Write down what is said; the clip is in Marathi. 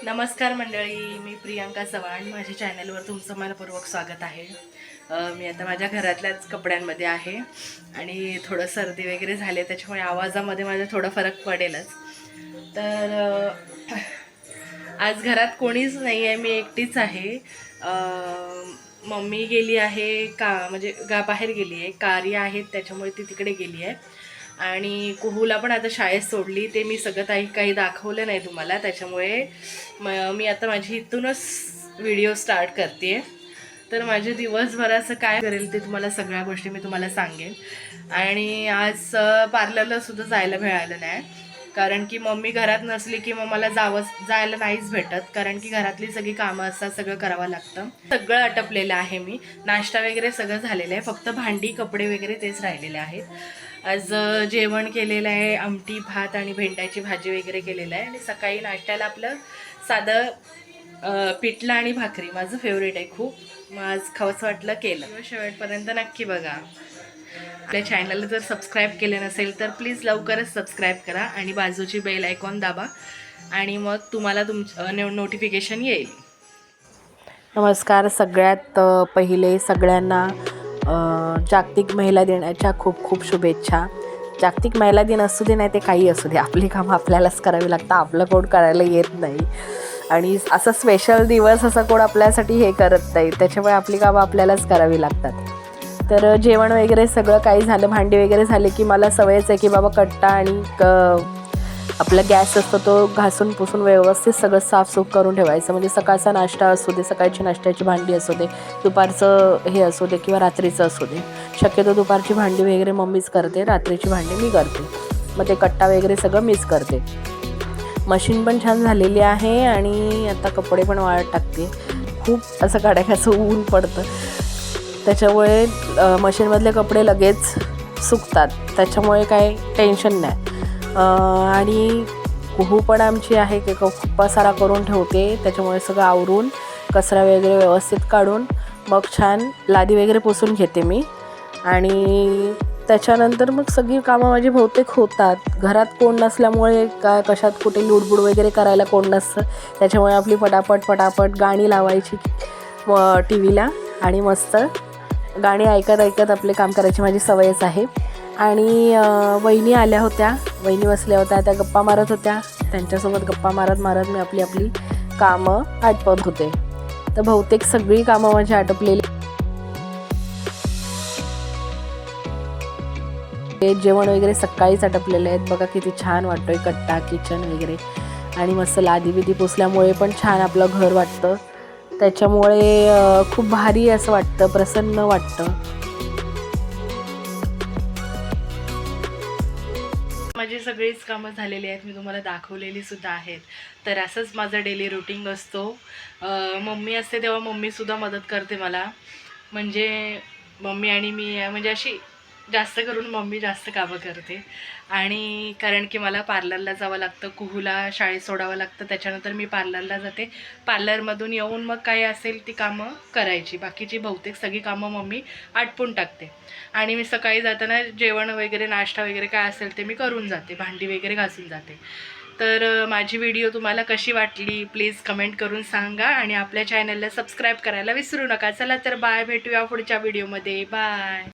नमस्कार मंडळी, मी प्रियांका चव्हाण. माझ्या चॅनलवर तुमचं मनपूर्वक स्वागत आहे. मी आता माझ्या घरातल्याच कपड्यांमध्ये आहे आणि थोडं सर्दी वगैरे झाले, त्याच्यामुळे आवाजामध्ये माझा थोडा फरक पडेलच. तर आज घरात कोणीच नाही आहे, मी एकटीच आहे. मम्मी गेली आहे म्हणजे बाहेर गेली आहे, कार्य आहेत त्याच्यामुळे ती तिकडे गेली आहे. आणि कुहूला पण आता शाळेत सोडली. ते मी सगळं काही दाखवलं नाही तुम्हाला, त्याच्यामुळे मी आता माझी इथूनच व्हिडिओ स्टार्ट करते. तर माझे दिवसभराचं काय करेल ते तुम्हाला सगळ्या गोष्टी मी तुम्हाला सांगेन. आणि आज पार्लरला सुद्धा जायला मिळालं नाही, कारण की मम्मी घरात नसली की मग मला जायला नाहीच भेटत, कारण की घरातली सगळी कामं असतात, सगळं करावं लागतं. सगळं आटपलेलं आहे. मी नाश्ता वगैरे सगळं झालेलं आहे, फक्त भांडी कपडे वगैरे तेच राहिलेले आहेत. आज जेवण केलेलं आहे, आमटी भात आणि भेंड्याची भाजी वगैरे केलेलं आहे. आणि सकाळी नाश्त्याला आपलं साधं पिठलं आणि भाकरी माझं फेवरेट आहे खूप. मग आज खावंसं वाटलं केलं. शेवटपर्यंत नक्की बघा. आपल्या चॅनलला जर सबस्क्राईब केले नसेल तर प्लीज लवकरच सबस्क्राईब करा आणि बाजूची बेल आयकॉन दाबा आणि मग तुम्हाला नोटिफिकेशन येईल. नमस्कार. सगळ्यात पहिले सगळ्यांना जागतिक महिला दिनाच्या खूप खूप शुभेच्छा. जागतिक महिला दिन असू दे नाही ते काही असू दे, आपली कामं आपल्यालाच करावी लागतं, आपलं कोण करायला येत नाही. आणि असं स्पेशल दिवस असं कोण आपल्यासाठी हे करत नाही, त्याच्यामुळे आपली कामं आपल्यालाच करावी लागतात. तर जेवण वगैरे सगळं काही झालं, भांडी वगैरे झाले की मला सवयच आहे की बाबा कट्टा आणि आपला गॅस असतो तो घासून पुसून व्यवस्थित सगळं साफसूफ करून ठेवायचं. म्हणजे सकाळचा नाश्ता असू दे, सकाळची नाश्त्याची भांडी असू दे, दुपारचं हे असू दे किंवा रात्रीचं असू दे. शक्यतो दुपारची भांडी वगैरे मम्मीच करते, रात्रीची भांडी मी करते. मग ते कट्टा वगैरे सगळं मीच करते. मशीन पण छान झालेली आहे आणि आता कपडे पण वाळत टाकते. खूप असं कडाक्याचं ऊन पडतं, त्याच्यामुळे मशीनमधले कपडे लगेच सुकतात, त्याच्यामुळे काही टेन्शन नाही. आणि कुहू पण आमची आहे की खूप पसारा करून ठेवते, त्याच्यामुळे सगळं आवरून कचरा वगैरे व्यवस्थित काढून मग छान लादी वगैरे पुसून घेते मी. आणि त्याच्यानंतर मग सगळी कामं माझी बहुतेक होतात. घरात कोण नसल्यामुळे कशात कुठे लुडबुड वगैरे करायला कोण नसतं, त्याच्यामुळे आपली पटापट गाणी लावायची टी व्हीला आणि मस्त गाणी ऐकत ऐकत आपले काम करायची माझी सवयच आहे. आणि वहिनी आल्या होत्या, वहिनी बसल्या होत्या, त्या गप्पा मारत होत्या. त्यांच्यासोबत गप्पा मारत मारत मी आपली कामं आटपत होते. तर बहुतेक सगळी कामं माझी आटपलेली. जेवण वगैरे सकाळीच आटपलेले आहेत. बघा किती छान वाटतोय कट्टा, किचन वगैरे. आणि मस्त लादी बिदी पुसल्यामुळे पण छान आपलं घर वाटतं, त्याच्यामुळे खूप भारी असं वाटतं, प्रसन्न वाटतं. माझी सगळीच कामं झालेली आहेत, मी तुम्हाला दाखवलेली सुद्धा आहेत. तर असंच माझं डेली रुटीन असतो. मम्मी असते तेव्हा मम्मीसुद्धा मदत करते मला. म्हणजे मम्मी आणि मी म्हणजे अशी जास्त करून मम्मी जास्त कामं करते. आणि कारण की मला पार्लरला जावं लागतं, कुहूला शाळेत सोडावं लागतं, त्याच्यानंतर मी पार्लरला जाते. पार्लरमधून येऊन मग काय असेल ती कामं करायची, बाकीची बहुतेक सगळी कामं मम्मी आटपून टाकते. आणि मी सकाळी जाताना जेवण वगैरे नाश्ता वगैरे काय असेल ते मी करून जाते, भांडी वगैरे घासून जाते. तर माझी व्हिडिओ तुम्हाला कशी वाटली प्लीज कमेंट करून सांगा आणि आपल्या चॅनलला सबस्क्राईब करायला विसरू नका. चला तर बाय, भेटूया पुढच्या व्हिडिओमध्ये. बाय.